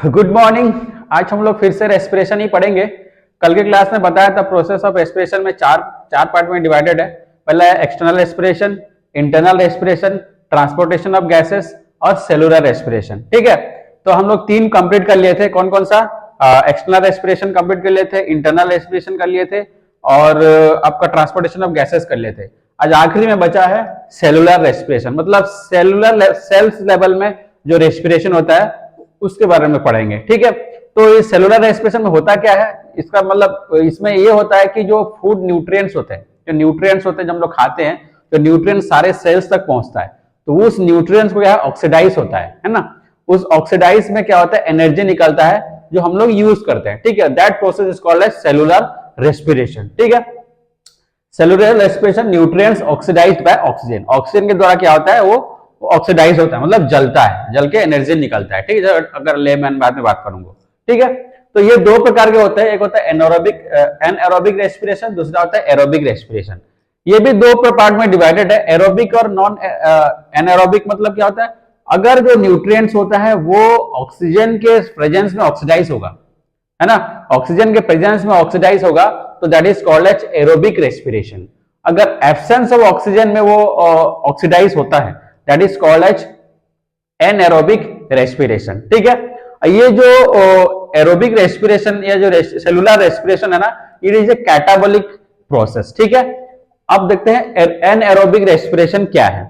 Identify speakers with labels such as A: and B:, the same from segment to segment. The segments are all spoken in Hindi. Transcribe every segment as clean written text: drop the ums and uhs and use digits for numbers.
A: Good morning. आज हम लोग फिर से रेस्पिरेशन ही पढ़ेंगे। कल के क्लास में बताया था प्रोसेस ऑफ रेस्पिरेशन में चार चार पार्ट में डिवाइडेड है। पहला है external respiration, internal respiration, transportation of gases और सेलुलर रेस्पिरेशन। ठीक है, तो हम लोग तीन कंप्लीट कर लिए थे। कौन कौन सा? एक्सटर्नल रेस्पिरेशन कंप्लीट कर लिए थे, इंटरनल रेस्पिरेशन कर लिए थे और आपका ट्रांसपोर्टेशन ऑफ गैसेस कर लिए थे। आज आखिरी में बचा है सेलुलर रेस्पिरेशन, मतलब सेलुलर सेल्स लेवल में जो रेस्पिरेशन होता है उसके बारे में पढ़ेंगे। ठीक है, तो ये सेलुलर रेस्पिरेशन में होता क्या है, इसका मतलब इसमें ये होता है कि जो फूड न्यूट्रिएंट्स होते हैं, जो न्यूट्रिएंट्स होते हैं जब हम लोग खाते हैं तो न्यूट्रिएंट्स सारे सेल्स तक पहुंचता है, तो उस न्यूट्रिएंट्स को क्या ऑक्सीडाइज होता है ना। उस ऑक्सीडाइज में क्या होता है, एनर्जी निकलता है जो हम लोग यूज करते हैं। ठीक है, that process is called as cellular respiration. ठीक है, cellular respiration, nutrients oxidised by oxygen. Oxygen के द्वारा क्या होता है, वो ऑक्सीडाइज होता है, मतलब जलता है, जल के एनर्जी निकलता है। ठीक है, अगर लेमैन बाद में बात करूंगा। ठीक है, तो ये दो प्रकार के होते हैं, एक होता है एनारोबिक रेस्पिरेशन, दूसरा होता है एरोबिक रेस्पिरेशन। ये भी दो पार्ट में डिवाइडेड है, एरोबिक और नॉन एनारोबिक। मतलब क्या होता है, अगर जो न्यूट्रिएंट्स होता है वो ऑक्सीजन के प्रेजेंस में ऑक्सीडाइज होगा, है ना, ऑक्सीजन के प्रेजेंस में ऑक्सीडाइज होगा, तो that is called as aerobic respiration. अगर एब्सेंस ऑफ ऑक्सीजन में वो ऑक्सीडाइज होता है, that is called as anaerobic respiration. ठीक है, ये जो एरोबिक रेस्पिरेशन या जो सेलुलर रेस्पिरेशन है ना, it is a catabolic process. ठीक है, अब देखते हैं एनएरोबिक रेस्पिरेशन क्या है।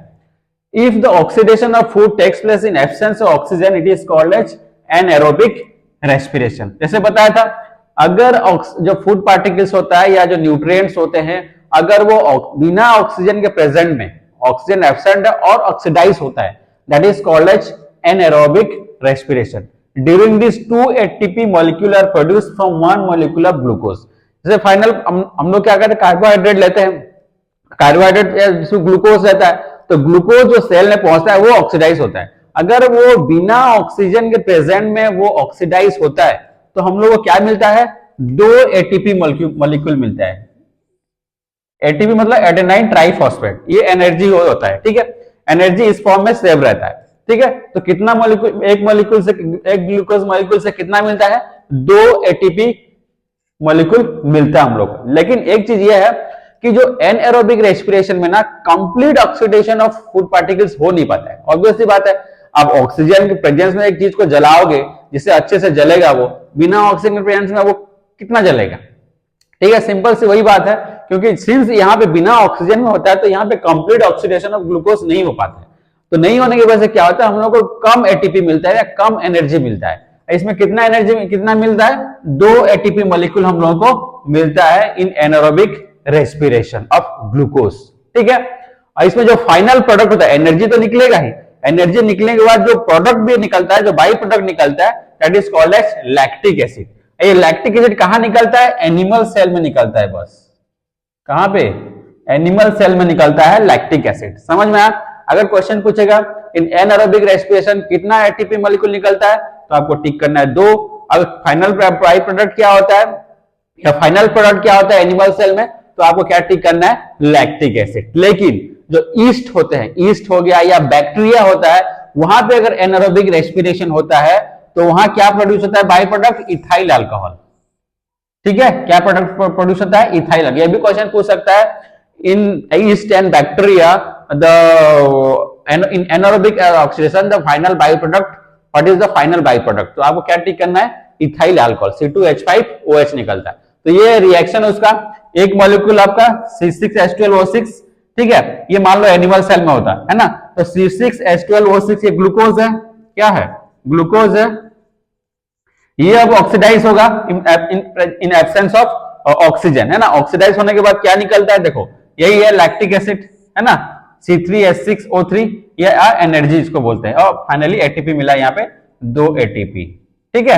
A: If the oxidation of food takes place in absence of oxygen, it is called as anaerobic respiration. जैसे बताया था, अगर जो फूड पार्टिकल्स होता है या जो न्यूट्रिएंट्स होते हैं, अगर वो बिना ऑक्सीजन के प्रेजेंट में, ऑक्सीजन एब्सेंट है और ऑक्सीडाइज होता है, that is called as anaerobic respiration. During this 2 ATP molecule are produced from 1 molecule of glucose. जैसे फाइनल हम लोग क्या करते हैं, कार्बोहाइड्रेट लेते हैं, कार्बोहाइड्रेट जिसमें ग्लूकोज रहता है, तो ग्लूकोज जो सेल में पहुंचता है वो ऑक्सीडाइज होता है। अगर वो बिना ऑक्सीजन के प्रेजेंट में वो ऑक्सीडाइज होता है, तो हम लोग को क्या मिलता है, 2 ATP मॉलिक्यूल मिलता है। एटीपी मतलब एडेनाइन ट्राइफॉस्फेट, ये एनर्जी होता है। ठीक है, एनर्जी इस फॉर्म में सेव रहता है। ठीक है, तो कितना मॉलिक्यूल, एक ग्लूकोज मॉलिक्यूल से कितना मिलता है, 2 ATP मॉलिक्यूल मिलता है हम लोग को। लेकिन एक चीज ये है कि जो एनएरोबिक रेस्पिरेशन में ना complete oxidation of food particles हो नहीं पाता है। ऑब्वियसली बात है, आप ऑक्सीजन के प्रेजेंस में एक चीज को जलाओगे जिससे अच्छे से जलेगा, वो बिना ऑक्सीजन के प्रेजेंस में वो कितना जलेगा। ठीक है, सिंपल सी वही बात है, क्योंकि सिंस यहाँ पे बिना ऑक्सीजन में होता है तो यहाँ पे कंप्लीट ऑक्सीडेशन ऑफ ग्लूकोज नहीं हो पाता है। तो नहीं होने की वजह से क्या होता है, हम लोग को कम एटीपी मिलता है या कम एनर्जी मिलता है। इसमें कितना एनर्जी, कितना मिलता है, 2 ATP मॉलिक्यूल हम लोगों को मिलता है इन एनारोबिक रेस्पिरेशन ऑफ ग्लूकोज। ठीक है, और इसमें जो फाइनल प्रोडक्ट होता है, एनर्जी तो निकलेगा ही, एनर्जी निकलने के बाद जो प्रोडक्ट भी निकलता है, जो बाई प्रोडक्ट निकलता है, that is called as lactic acid. ये लैक्टिक एसिड कहां निकलता है, एनिमल सेल में निकलता है। बस कहां पे, एनिमल सेल में निकलता है लैक्टिक एसिड। समझ में आया? अगर क्वेश्चन पूछेगा इन एनारोबिक रेस्पिरेशन कितना एटीपी मॉलिक्यूल निकलता है, तो आपको टिक करना है 2। अगर फाइनल बाई प्रोडक्ट क्या होता है या फाइनल प्रोडक्ट क्या होता है एनिमल सेल में, तो आपको क्या टिक करना है, लैक्टिक एसिड। लेकिन जो ईस्ट होते हैं, ईस्ट हो गया या बैक्टीरिया होता है, वहां पे अगर एनारोबिक रेस्पिरेशन होता है तो वहां क्या प्रोड्यूस होता है, बाई प्रोडक्ट इथाइल अल्कोहल। ठीक है, क्या प्रोडक्ट प्रोड्यूस होता है, इथाइल। यह भी क्वेश्चन पूछ सकता है, in yeast and bacteria in anaerobic oxidation the final byproduct, what is the final byproduct? तो आपको क्या टिक करना है, इथाइल अल्कोहल, C2H5OH निकलता है। तो ये रिएक्शन उसका, एक मॉलिक्यूल आपका C6H12O6, ठीक है, ये मान लो एनिमल सेल में होता है ना, तो C6H12O6 ये ग्लूकोज है, क्या है, ग्लूकोज है। ये अब ऑक्सीडाइज होगा इन एब्सेंस ऑफ ऑक्सीजन, है ना। ऑक्सीडाइज होने के बाद क्या निकलता है, देखो यही है लैक्टिक एसिड, है ना, C3H6O3, ये एनर्जी इसको बोलते हैं। और फाइनली एटीपी मिला यहाँ पे 2 ATP। ठीक है,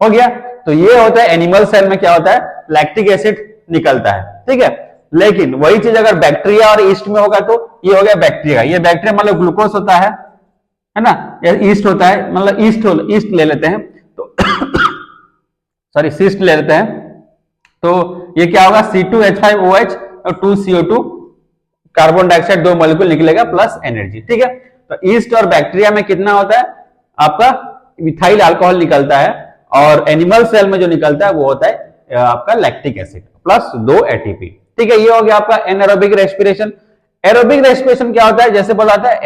A: हो गया। तो ये होता है एनिमल सेल में क्या होता है, लैक्टिक एसिड निकलता है। ठीक है, लेकिन वही चीज अगर बैक्टीरिया और ईस्ट में होगा तो ये हो गया बैक्टीरिया। ये बैक्टीरिया मतलब ग्लूकोज होता है ना, या ईस्ट होता है, मतलब ईस्ट ले लेते हैं तो सॉरी सिस्ट ले लेते हैं, तो ये क्या होगा, C2H5OH और 2CO2 कार्बन डाइऑक्साइड, 2 मॉलिक्यूल निकलेगा प्लस एनर्जी। ठीक है, तो ईस्ट और बैक्टीरिया में कितना होता है आपका इथाइल अल्कोहल निकलता है, और एनिमल सेल में जो निकलता है वो होता है आपका लैक्टिक एसिड प्लस 2 एटीपी। ठीक है, ये हो गया आपका एनारोबिक रेस्पिरेशन। एरोबिक रेस्पिरेशन क्या होता है, जैसे बताता है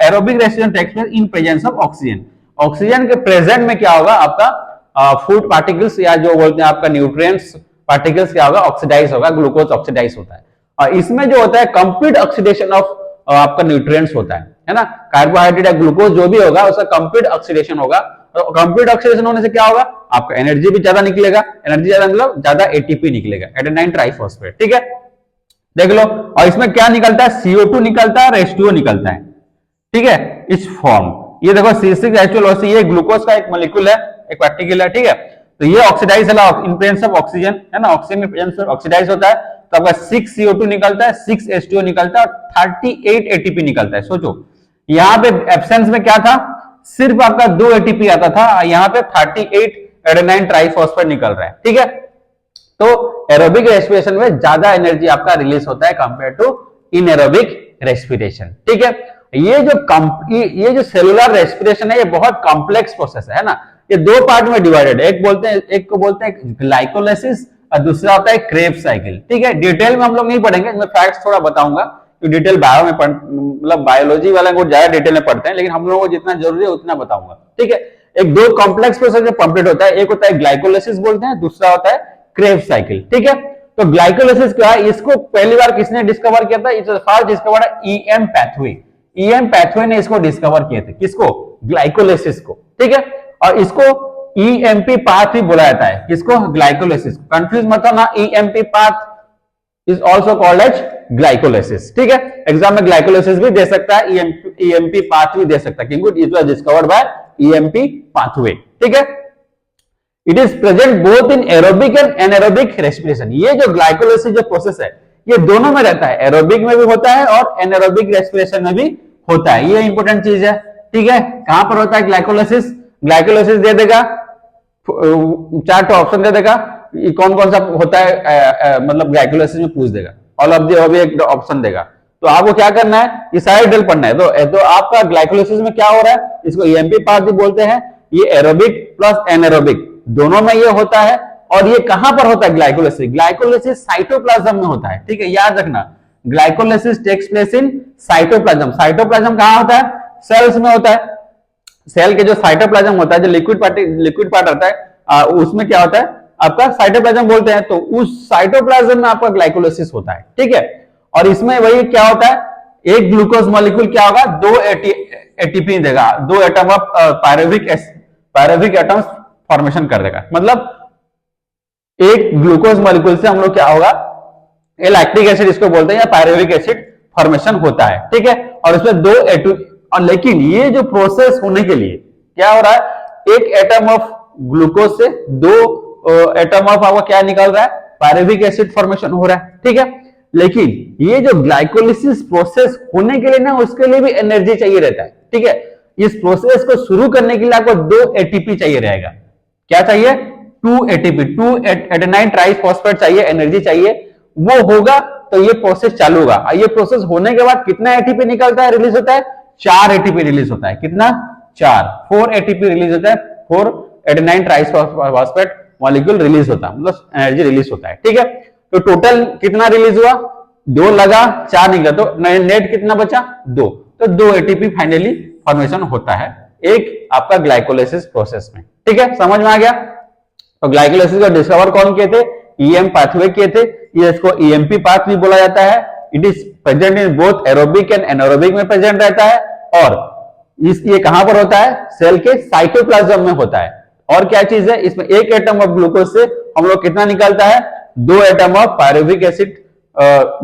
A: aerobic respiration takes place in presence of oxygen. Oxygen के प्रेजेंट में क्या होगा, आपका फूड पार्टिकल्स या जो बोलते हैं आपका न्यूट्रिएंट्स पार्टिकल्स क्या होगा, ऑक्सीडाइज होगा, ग्लूकोज ऑक्सीडाइज होता है। और इसमें जो होता है कंप्लीट ऑक्सीडेशन ऑफ आपका न्यूट्रिएंट्स होता है ना, कार्बोहाइड्रेट या ग्लूकोज जो भी होगा उसका कंप्लीट ऑक्सीडेशन होगा। तो कंप्लीट ऑक्सीडेशन होने से क्या होगा, आपका एनर्जी भी ज्यादा निकलेगा, एनर्जी ज्यादा मतलब ज्यादा एटीपी निकलेगा, एडेनाइन ट्राइफॉस्फेट। ठीक है, देख लो, और इसमें क्या निकलता है, CO2 निकलता है और H2O निकलता है। ठीक है, इस फॉर्म, ये देखो C6H12O, ये ग्लूकोज का एक मॉलिक्यूल है, एक पार्टिकल है। ठीक है, तो ये ऑक्सीडाइज है इन प्रेजेंस ऑफ ऑक्सीजन, है ना, ऑक्सीजन के प्रेजेंस में ऑक्सीडाइज होता है, तो आपका 6 CO2 निकलता है, 6 H2O निकलता है और 38 एटीपी निकलता है। सोचो यहाँ पे एब्सेंस में क्या था, सिर्फ आपका 2 एटीपी आता था, यहाँ पे 38 एडेनाइन ट्राइफॉस्फेट निकल रहा है। ठीक है, तो एरोबिक रेस्पिरेशन में ज्यादा एनर्जी आपका रिलीज होता है कंपेयर टू इनएरोबिक रेस्पिरेशन। ठीक है, ये जो सेलुलर रेस्पिरेशन है ये बहुत कॉम्प्लेक्स प्रोसेस है ना, ये 2 पार्ट में डिवाइडेड है, एक को बोलते हैं ग्लाइकोलाइसिस और दूसरा होता है क्रेब्स साइकिल। ठीक है, डिटेल में हम लोग नहीं पढ़ेंगे, मैं फैक्ट्स थोड़ा बताऊंगा, तो डिटेल बायो में मतलब बायोलॉजी वाले को ज्यादा डिटेल में पढ़ते हैं, लेकिन हम लोगों को जितना जरूरी है उतना बताऊंगा। ठीक है, एक 2 कॉम्प्लेक्स प्रोसेस में कंप्लीट होता है, एक होता है ग्लाइकोलाइसिस बोलते हैं, दूसरा होता है क्रेब्स साइकिल। ठीक है, तो ग्लाइकोलाइसिस क्या है, इसको पहली बार किसने डिस्कवर किया था, it's first discovered EM pathway. EM pathway ने इसको डिस्कवर किए थे, किसको, ग्लाइकोलाइसिस को। ठीक है, और इसको EMP पाथ भी बोला जाता है, किसको, ग्लाइकोलाइसिस। कंफ्यूज मत होना, EMP path is also called as glycolysis. ठीक है, एग्जाम में ग्लाइकोलाइसिस भी दे सकता है, EMP पाथ भी दे सकता है, क्योंकि it was discovered by EMP pathway. ठीक है, it is present both in aerobic and anaerobic respiration. ये जो ग्लाइकोलाइसिस जो प्रोसेस है ये दोनों में रहता है, एरोबिक में भी होता है और एनारोबिक रेस्पिरेशन में भी होता है, ये इंपॉर्टेंट चीज है। ठीक है, कहां पर होता है ग्लाइकोलाइसिस, ग्लाइकोलाइसिस दे देगा, 4 ऑप्शन दे देगा, कौन कौन सा होता है मतलब ग्लाइकोलाइसिस में पूछ देगा, ऑल ऑफ द अबव एक ऑप्शन देगा, तो आपको क्या करना है, ये सारे डिटेल पढ़ना है। तो आपका ग्लाइकोलाइसिस में क्या हो रहा है, इसको EMP पाथ भी बोलते हैं, ये एरोबिक प्लस एनारोबिक दोनों में ये होता है। और ये कहां पर होता है ग्लाइकोलाइसिस, ग्लाइकोलाइसिस साइटोप्लाज्म में होता है। ठीक है, याद रखना, glycolysis takes place in cytoplasm. Cytoplasm कहां होता है, सेल्स में होता है। सेल के जो साइटोप्लाज्म होता है, जो लिक्विड पार्ट रहता है, उसमें क्या होता है आपका साइटोप्लाज्म बोलते हैं, तो उस साइटोप्लाज्म में आपका ग्लाइकोलाइसिस होता है। ठीक है, और इसमें वही क्या होता है, एक ग्लूकोज मॉलिक्यूल क्या होगा, 2 एटीपी देगा, 2 atom of pyruvic atoms formation कर देगा। मतलब एक ग्लूकोज मॉलिक्यूल से हम लोग क्या होगा, लैक्टिक एसिड इसको बोलते हैं या पायरुविक एसिड फॉर्मेशन होता है। ठीक है, और इसमें 2 और लेकिन ये जो प्रोसेस होने के लिए क्या हो रहा है, एक एटम ऑफ ग्लूकोज से 2 एटम ऑफ आपका क्या निकल रहा है, पायरुविक एसिड फॉर्मेशन हो रहा है। ठीक है, लेकिन ये जो ग्लाइकोलाइसिस प्रोसेस होने के लिए ना, उसके लिए भी एनर्जी चाहिए रहता है। ठीक है, इस प्रोसेस को शुरू करने के लिए आपको 2 एटीपी चाहिए रहेगा। क्या चाहिए, 2 एटीपी, 2 एडेनाइन ट्राइफॉस्फेट चाहिए, एनर्जी चाहिए, वो होगा तो ये प्रोसेस चालू होगा। ये प्रोसेस होने के बाद कितना एटीपी निकलता है, रिलीज होता है, 4 एटीपी रिलीज होता है। कितना, 4 एटीपी रिलीज होता है, 4 एडेनाइन ट्राइफॉस्फेट मॉलिक्यूल रिलीज होता है, मतलब एनर्जी रिलीज होता है। ठीक है, तो टोटल कितना रिलीज हुआ, 2 लगा, 4 निकला, तो नेट कितना बचा, 2। तो 2 एटीपी फाइनली फॉर्मेशन होता है एक आपका ग्लाइकोलाइसिस प्रोसेस में। ठीक है, समझ में आ गया। तो ग्लाइकोलाइसिस को डिस्कवर कौन किए थे, EM पाथवे किए थे, ये इसको EMP पाथ भी बोला जाता है। It is present in both aerobic and anaerobic में प्रेजेंट रहता है, और ये कहां पर होता है, सेल के साइटोप्लाज्म में होता है। और क्या चीज है, इसमें एक एटम ऑफ ग्लूकोज से हम लोग कितना निकलता है, 2 atom of pyruvic acid,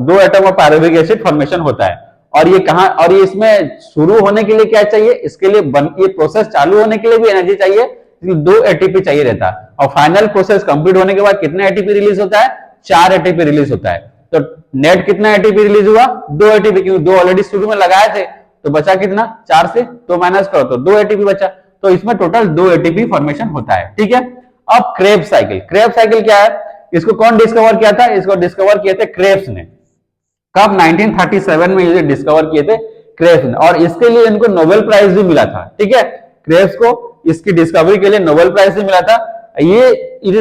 A: 2 atom of pyruvic acid formation होता है। और ये कहां, और ये इसमें शुरू होने के लिए क्या चाहिए, इसके लिए ये प्रोसेस चालू होने के लिए भी एनर्जी चाहिए, 2 एटीपी चाहिए रहता है। और फाइनल प्रोसेस कंप्लीट होने के बाद कितना एटीपी रिलीज होता है, 4 एटीपी रिलीज होता है। तो नेट कितना एटीपी रिलीज हुआ, 2 एटीपी, क्योंकि 2 ऑलरेडी शुरू में लगाए थे, तो बचा कितना, 4 से तो माइनस करो तो 2 एटीपी बचा, तो इसमें टोटल 2 एटीपी फॉर्मेशन होता है। ठीक है, अब क्रेब्स साइकिल, क्रेब्स साइकिल क्या है, इसको कौन डिस्कवर किया था, इसको डिस्कवर किए थे क्रेब्स ने। कब, 1937 में इसे डिस्कवर किए थे क्रेब्स ने, और इसके लिए इनको नोबेल प्राइज भी मिला था। ठीक है, क्रेब्स को इसकी डिस्कवरी के लिए नोबेल प्राइज भी मिला था। ये it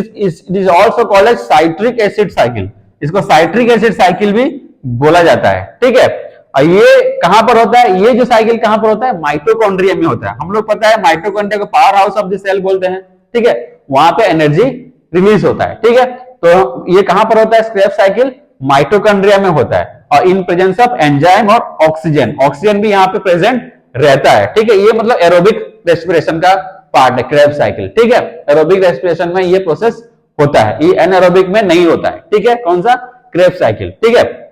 A: is also called as citric acid cycle, इसको साइट्रिक एसिड साइकिल भी बोला जाता है, ठीक है। और ये कहां पर होता है, ये जो साइकिल कहां पर होता है, माइटोकॉन्ड्रिया में होता है। हम लोग पता है माइटोकॉन्ड्रिया को powerhouse of the cell बोलते हैं, ठीक है, वहां पे एनर्जी रिलीज होता है, ठीक है। तो ये कहां पर होता है क्रेब्स साइकिल, माइटोकॉन्ड्रिया में होता है, और इन प्रेजेंस ऑफ एंजाइम और ऑक्सीजन, ऑक्सीजन भी यहाँ पे प्रेजेंट रहता है, ठीक है। ये मतलब एरोबिक रेस्पिरेशन का पार्ट है क्रेब्स साइकिल, ठीक है। एरोबिक रेस्पिरेशन में ये प्रोसेस होता है, ये एनारोबिक में नहीं होता है, ठीक है। कौन सा, क्रेब्स साइकिल, ठीक है।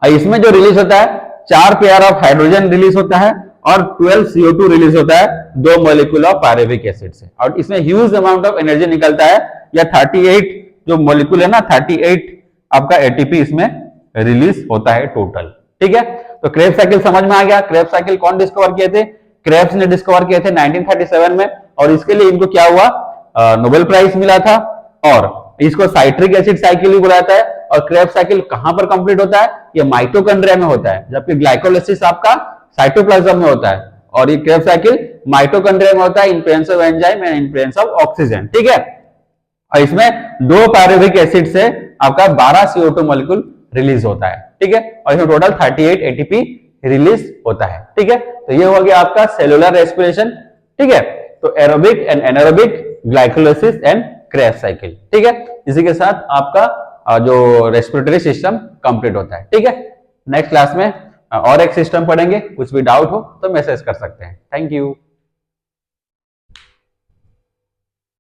A: इसमें जो रिलीज होता है 4 पेयर ऑफ हाइड्रोजन रिलीज होता है और 12 CO2 रिलीज होता है 2 मॉलिक्यूल ऑफ पायरुविक एसिड से, और इसमें ह्यूज अमाउंट ऑफ एनर्जी निकलता है, या 38 जो मॉलिक्यूल है ना, 38 आपका एटीपी इसमें रिलीज होता है टोटल, ठीक है। तो क्रेब्स साइकिल समझ में आ गया। क्रेब्स साइकिल कौन डिस्कवर किए थे, क्रेब्स ने डिस्कवर किए थे 1937 में, और इसके लिए इनको क्या हुआ, नोबेल प्राइज मिला था। और इसको साइट्रिक एसिड साइकिल भी बुलाता है। और क्रेब्स साइकिल कहां पर कंप्लीट होता है, ये माइटोकॉन्ड्रिया में होता है, जबकि ग्लाइकोलाइसिस आपका साइटोप्लाज्म में होता है, और ये क्रेब्स साइकिल माइटोकॉन्ड्रिया में होता है इन presence of enzyme and in presence of oxygen, ठीक है। और इसमें 2 पायरुविक एसिड से आपका 12 CO2 मॉलिक्यूल रिलीज होता है, ठीक है। और इसमें टोटल 38 ATP रिलीज होता है, ठीक है। तो ये हो गया आपका सेलुलर रेस्पिरेशन, ठीक है। तो aerobic and anaerobic, glycolysis and Krebs cycle, ठीक है। इसी के साथ आपका जो रेस्पिरेटरी सिस्टम कंप्लीट होता है, ठीक है। नेक्स्ट क्लास में और एक सिस्टम पढ़ेंगे, कुछ भी डाउट हो तो मैसेज कर सकते हैं। Thank you.